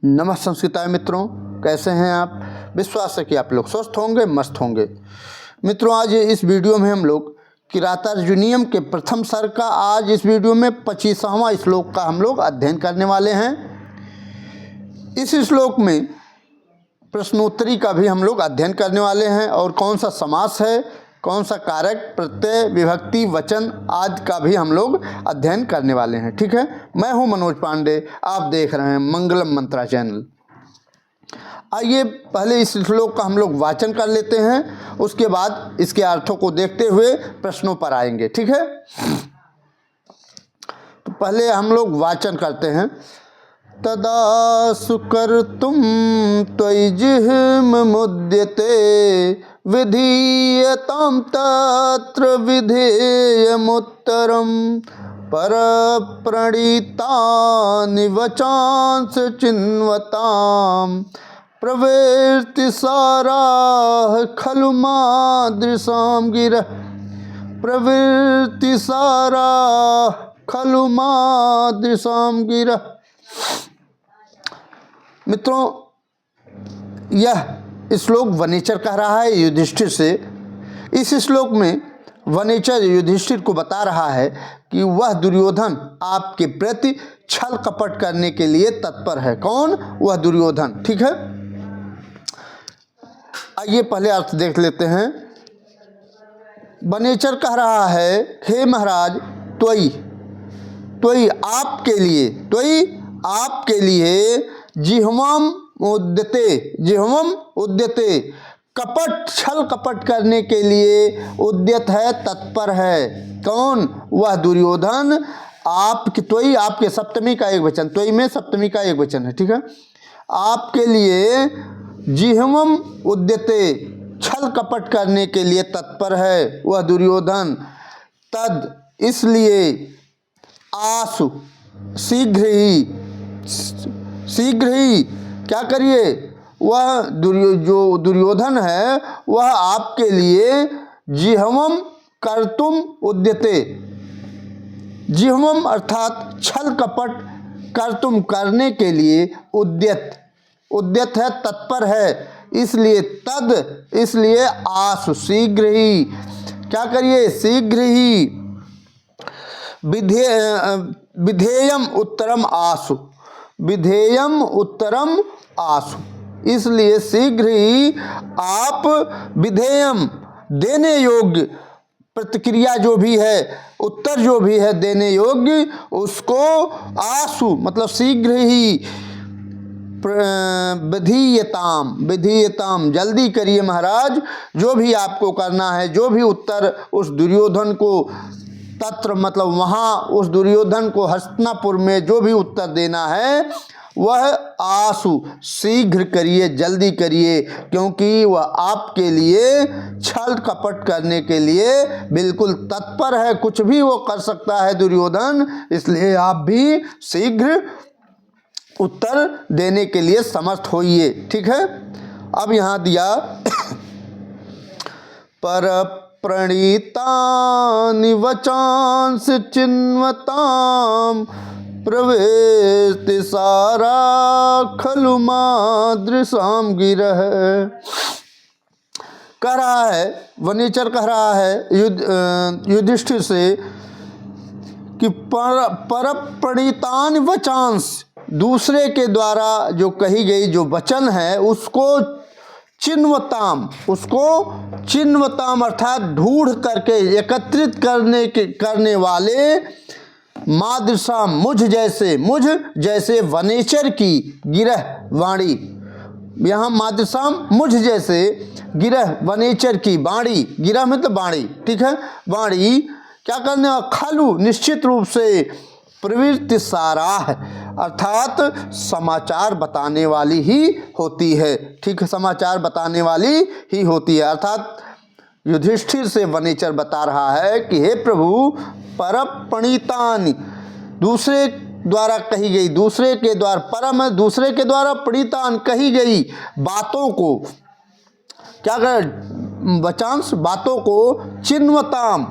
नमः संस्कृताय मित्रों, कैसे हैं आप। विश्वास है कि आप लोग स्वस्थ होंगे, मस्त होंगे। मित्रों, आज इस वीडियो में हम लोग किरातार्जुनीयम के प्रथम सर्ग का आज इस वीडियो में 25वां श्लोक का हम लोग अध्ययन करने वाले हैं। इस श्लोक में प्रश्नोत्तरी का भी हम लोग अध्ययन करने वाले हैं और कौन सा समास है, कौन सा कारक, प्रत्यय, विभक्ति, वचन आदि का भी हम लोग अध्ययन करने वाले हैं। ठीक है, मैं हूं मनोज पांडे, आप देख रहे हैं मंगलम मंत्रा चैनल। आइए पहले इस श्लोक का हम लोग वाचन कर लेते हैं, उसके बाद इसके अर्थों को देखते हुए प्रश्नों पर आएंगे। ठीक है, तो पहले हम लोग वाचन करते हैं। तदा सुकर्तुं त्वयि जिह्ममुद्यते विधीयतां तत्र विधेयमुत्तरं परप्रणीतानि वचांसि चिन्वतां प्रवृत्तिसाराः खलु मादृशां गिरः प्रवृत्तिसाराः खलु मादृशां गिरः। मित्रों, यह श्लोक वनेचर कह रहा है युधिष्ठिर से। इस श्लोक में वनेचर युधिष्ठिर को बता रहा है कि वह दुर्योधन आपके प्रति छल कपट करने के लिए तत्पर है। कौन? वह दुर्योधन। ठीक है, आइए पहले अर्थ देख लेते हैं। वनेचर कह रहा है, हे महाराज, त्वयि आपके लिए जिह्वम उद्यते कपट, छल कपट करने के लिए उद्यत है, तत्पर है। कौन? वह दुर्योधन आपके, त्वयि आपके सप्तमी का एक वचन, त्वयि में सप्तमी का एक वचन है। ठीक है, आपके लिए जिह्वम उद्यते, छल कपट करने के लिए तत्पर है वह दुर्योधन। तद, इसलिए, आसु, शीघ्र ही क्या करिए, वह जो दुर्योधन है वह आपके लिए जिह्वम कर्तुम उद्यते, जिह्वम अर्थात छल कपट, कर्तुम करने के लिए उद्यत है, तत्पर है। इसलिए इसलिए आसु, शीघ्र ही क्या करिए, शीघ्र ही विधेयम उत्तरम आसु, इसलिए शीघ्र ही आप विधेयम, देने योग्य प्रतिक्रिया जो भी है, उत्तर जो भी है देने योग्य, उसको आसु मतलब शीघ्र ही, विधीयताम जल्दी करिए महाराज, जो भी आपको करना है, जो भी उत्तर उस दुर्योधन को, तत्र मतलब वहाँ उस दुर्योधन को हस्तिनापुर में जो भी उत्तर देना है वह आसु, शीघ्र करिए, जल्दी करिए, क्योंकि वह आपके लिए छल कपट करने के लिए बिल्कुल तत्पर है। कुछ भी वो कर सकता है दुर्योधन, इसलिए आप भी शीघ्र उत्तर देने के लिए समर्थ होइए। ठीक है, अब यहाँ दिया पर प्रणीतानि वचांसि चिन्वतां प्रवृत्ति सारा खलु मादृशां गिरः। कह रहा है, वनेचर कह रहा है युधिष्ठिर से कि पर प्रणीतानि वचांस, दूसरे के द्वारा जो कही गई जो वचन है उसको चिन्वताम अर्थात ढूंढ करके, एकत्रित करने वाले, मादृशाम मुझ जैसे वनेचर की गिरह वाणी, यहाँ मादृशाम मुझ जैसे गिरह वनेचर की वाणी, गिरह मतलब वाणी। ठीक है, वाणी क्या करने वाला, खलु निश्चित रूप से, प्रवृत्ति साराह अर्थात समाचार बताने वाली ही होती है। ठीक है, समाचार बताने वाली ही होती है। अर्थात युधिष्ठिर से वनेचर बता रहा है कि हे प्रभु, परप्रणीतानि, दूसरे द्वारा कही गई, दूसरे के द्वारा, परम दूसरे के द्वारा, प्रणीतान कही गई बातों को क्या कर, वचांश बातों को, चिन्वताम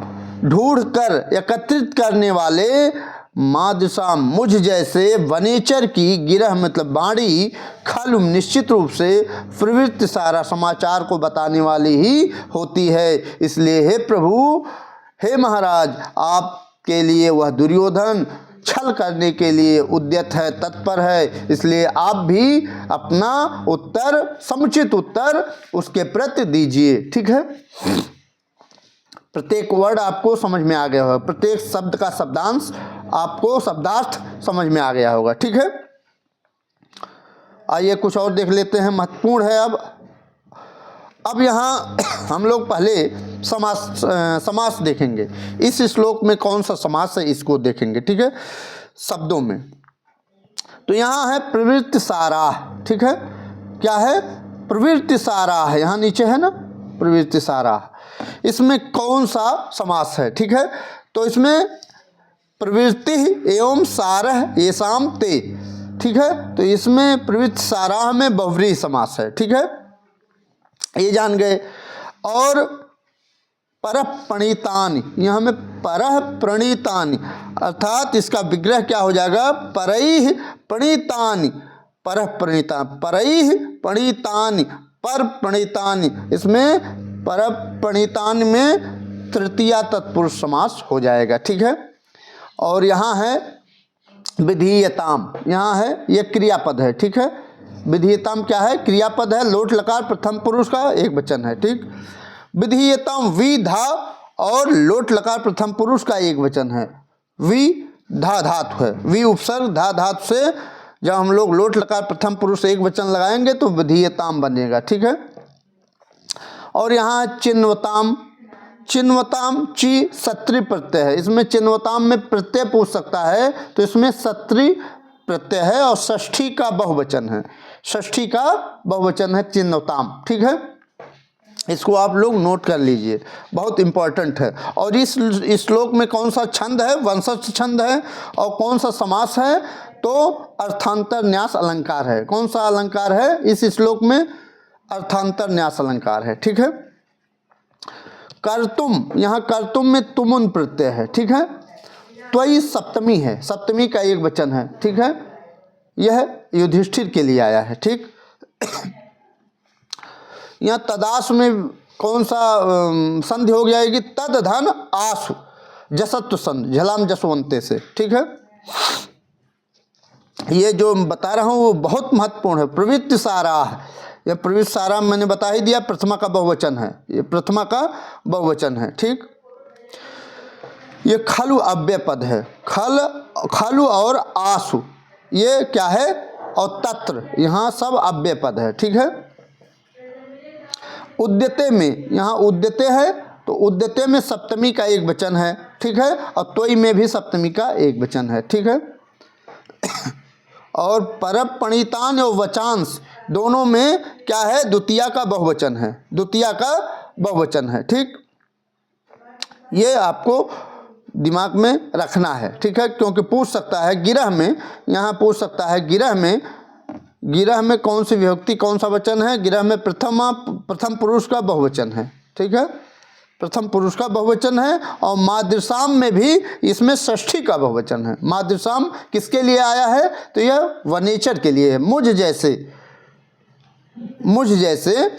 ढूंढ कर एकत्रित करने वाले, मादृशाम मुझ जैसे वनेचर की गिरह मतलब बाणी खल निश्चित रूप से प्रवृत्ति सारा समाचार को बताने वाली ही होती है। इसलिए हे प्रभु, हे महाराज, आपके लिए वह दुर्योधन छल करने के लिए उद्यत है, तत्पर है। इसलिए आप भी अपना उत्तर, समुचित उत्तर उसके प्रति दीजिए। ठीक है, प्रत्येक वर्ड आपको समझ में आ गया होगा, प्रत्येक शब्द का शब्दांश आपको शब्दार्थ समझ में आ गया होगा। ठीक है, आइए कुछ और देख लेते हैं, महत्वपूर्ण है। अब यहाँ हम लोग पहले समास देखेंगे। इस श्लोक में कौन सा समास है इसको देखेंगे। ठीक है, शब्दों में तो यहाँ है प्रवृत्ति सारा। ठीक है, क्या है? प्रवृत्ति सारा है, यहाँ नीचे है ना, प्रवृत्ति सारा। इसमें कौन सा समास है? ठीक है, तो इसमें प्रवृत्ति एवं सारह येषाम ते। ठीक है, तो इसमें प्रवृत्ति साराह में बहुव्रीहि समास है। ठीक है, ये जान गए। और परः प्रणीतानि, यहाँ में परः प्रणीतानि अर्थात इसका विग्रह क्या हो जाएगा? परैः प्रणीतानि, परः प्रणीता, परैः प्रणीतानि, पर प्रणीतानि। इसमें पर प्रणीतानि में तृतीया तत्पुरुष समास हो जाएगा। ठीक है, और यहाँ है विधीयताम, यहाँ है ये क्रियापद है। ठीक है, विधीयताम क्या है? क्रियापद है, लोट लकार प्रथम पुरुष का एक वचन है। ठीक, विधीयताम विधा और लोट लकार प्रथम पुरुष का एक वचन है। वि धा धातु है, वि उपसर्ग धा धातु से जब हम लोग लोट लकार प्रथम पुरुष एक वचन लगाएंगे तो विधीयताम बनेगा। ठीक है, और यहाँ चिन्वताम, चिन्वताम ची सत्री प्रत्यय है। इसमें चिन्वताम में प्रत्यय पूछ सकता है तो इसमें सत्री प्रत्यय है और षष्ठी का बहुवचन है, षष्ठी का बहुवचन है चिन्वताम। ठीक है, इसको आप लोग नोट कर लीजिए, बहुत इंपॉर्टेंट है। और इस श्लोक में कौन सा छंद है? वंशज छंद है। और कौन सा समास है? तो अर्थांतर न्यास अलंकार है। कौन सा अलंकार है इस श्लोक में? अर्थांतर न्यास अलंकार है। ठीक है, कर्तुम, यहाँ कर्तुम में तुमुन प्रत्यय है। ठीक है, त्वयि सप्तमी है, सप्तमी का एक वचन है। ठीक है, यह युधिष्ठिर के लिए आया है। ठीक, यहाँ तदास में कौन सा संधि हो जाएगी? तद धन आसु जसत्व संधि, झलाम जसवंते से। ठीक है, ये जो बता रहा हूँ वो बहुत महत्वपूर्ण है। प्रवृत्ति सारा, यह प्रवृत्ति सारा मैंने बता ही दिया, प्रथमा का बहुवचन है, ये प्रथमा का बहुवचन है। ठीक, ये खलु अव्यय पद है, खलु और आसु ये क्या है? और तत्र, यहाँ सब अव्यय पद है। ठीक है, उद्यते में, यहाँ उद्यते है तो उद्यते में सप्तमी का एक वचन है। ठीक है, और त्वयि में भी सप्तमी का एक वचन है। ठीक है, और परप्रणीतान और वचांश दोनों में क्या है? द्वितीया का बहुवचन है, द्वितीया का बहुवचन है। ठीक, ये आपको दिमाग में रखना है। ठीक है, क्योंकि पूछ सकता है गिरह में, यहाँ पूछ सकता है गिरह में कौन सी विभक्ति कौन सा वचन है? गिरह में प्रथम पुरुष का बहुवचन है। ठीक है, प्रथम पुरुष का बहुवचन है। और मादृशाम में भी इसमें षष्ठी का बहुवचन है। मादृशाम किसके लिए आया है? तो यह वनेचर के लिए है। मुझ जैसे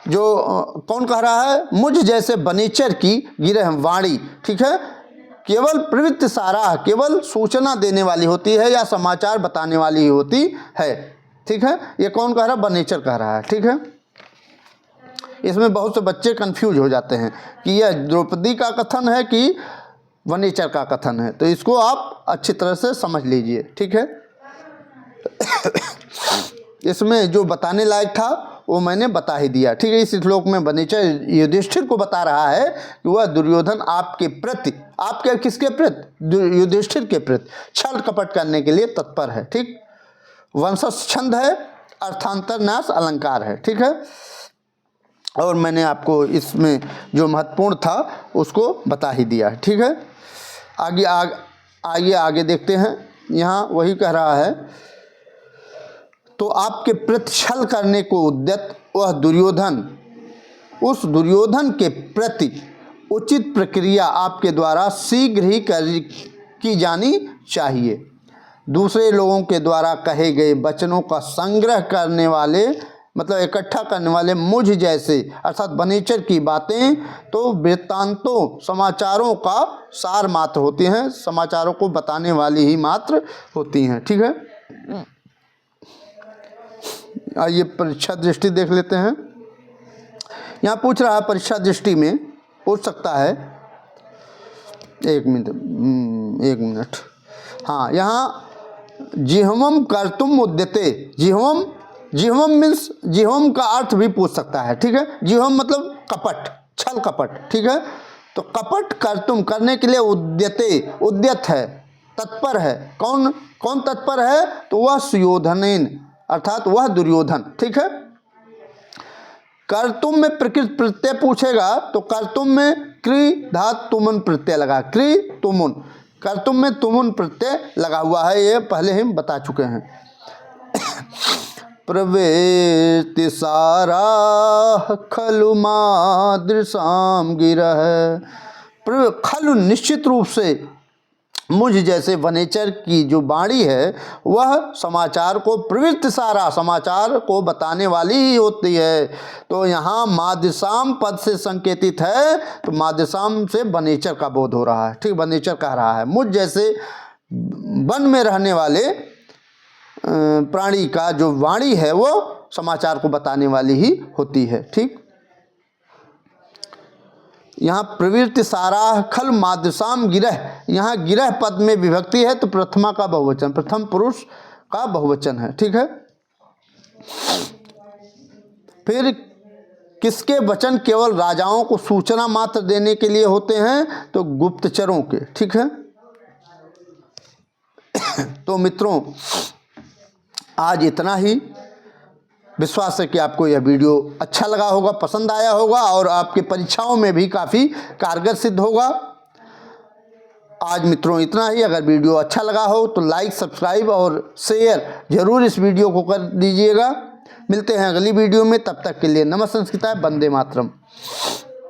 जो कौन कह रहा है? मुझ जैसे वनेचर की गिरह वाणी। ठीक है, केवल प्रवृत्ति सारा, केवल सूचना देने वाली होती है या समाचार बताने वाली होती है। ठीक है, ये कौन कह रहा है? वनेचर कह रहा है। ठीक है, इसमें बहुत से बच्चे कंफ्यूज हो जाते हैं कि यह द्रौपदी का कथन है कि वनेचर का कथन है, तो इसको आप अच्छी तरह से समझ लीजिए। ठीक है, इसमें जो बताने लायक था वो मैंने बता ही दिया। ठीक है, इस श्लोक में वनेचर युधिष्ठिर को बता रहा है कि वह दुर्योधन आपके प्रति, आपके किसके प्रति? युधिष्ठिर के प्रति छल कपट करने के लिए तत्पर है। ठीक, वंशज छंद है, अर्थांतर न्यास अलंकार है। ठीक है, और मैंने आपको इसमें जो महत्वपूर्ण था उसको बता ही दिया है। ठीक है, आगे देखते हैं। यहाँ वही कह रहा है, तो आपके प्रति छल करने को उद्यत वह दुर्योधन, उस दुर्योधन के प्रति उचित प्रक्रिया आपके द्वारा शीघ्र ही की जानी चाहिए। दूसरे लोगों के द्वारा कहे गए वचनों का संग्रह करने वाले, मतलब इकट्ठा करने वाले मुझ जैसे, अर्थात वनेचर की बातें तो वृत्तांतों, समाचारों का सार मात्र होती हैं, समाचारों को बताने वाली ही मात्र होती हैं। ठीक है, आइए परीक्षा दृष्टि देख लेते हैं। यहाँ पूछ रहा है, परीक्षा दृष्टि में पूछ सकता है, एक मिनट, हाँ, यहाँ जिह्वम कर्तुम उद्यते, जिह्वम मीन्स जिह्वम का अर्थ भी पूछ सकता है। ठीक है, जिह्वम मतलब कपट, छल कपट। ठीक है, तो कपट कर्तुम करने के लिए उद्यते, उद्यत है, तत्पर है। कौन तत्पर है? तो वह सुयोधनेन, अर्थात वह दुर्योधन। ठीक है, कर्तुम में प्रकृत प्रत्यय पूछेगा तो कर्तुम में क्री धातु तुमुन प्रत्यय लगा, क्री तुमुन, कर्तुम में तुमुन प्रत्यय लगा हुआ है, ये पहले हम बता चुके हैं। प्रवृत्ति सारा खलु मादृशाम गिरह, खलु निश्चित रूप से मुझ जैसे वनेचर की जो वाणी है वह समाचार को, प्रवृत्ति सारा समाचार को बताने वाली ही होती है। तो यहाँ मादृशाम पद से संकेतित है, तो मादृशाम से वनेचर का बोध हो रहा है। ठीक, वनेचर कह रहा है मुझ जैसे वन में रहने वाले प्राणी का जो वाणी है वो समाचार को बताने वाली ही होती है। ठीक, यहाँ प्रवृत्ति सारा खल मादृशाम गिरह, यहाँ गिरह पद में विभक्ति है तो प्रथमा का बहुवचन, प्रथम पुरुष का बहुवचन है। ठीक है, फिर किसके वचन केवल राजाओं को सूचना मात्र देने के लिए होते हैं? तो गुप्तचरों के। ठीक है, तो मित्रों आज इतना ही। विश्वास है कि आपको यह वीडियो अच्छा लगा होगा, पसंद आया होगा और आपके परीक्षाओं में भी काफ़ी कारगर सिद्ध होगा। आज मित्रों इतना ही। अगर वीडियो अच्छा लगा हो तो लाइक, सब्सक्राइब और शेयर जरूर इस वीडियो को कर दीजिएगा। मिलते हैं अगली वीडियो में, तब तक के लिए नमः संस्कृताय, वंदे मातरम।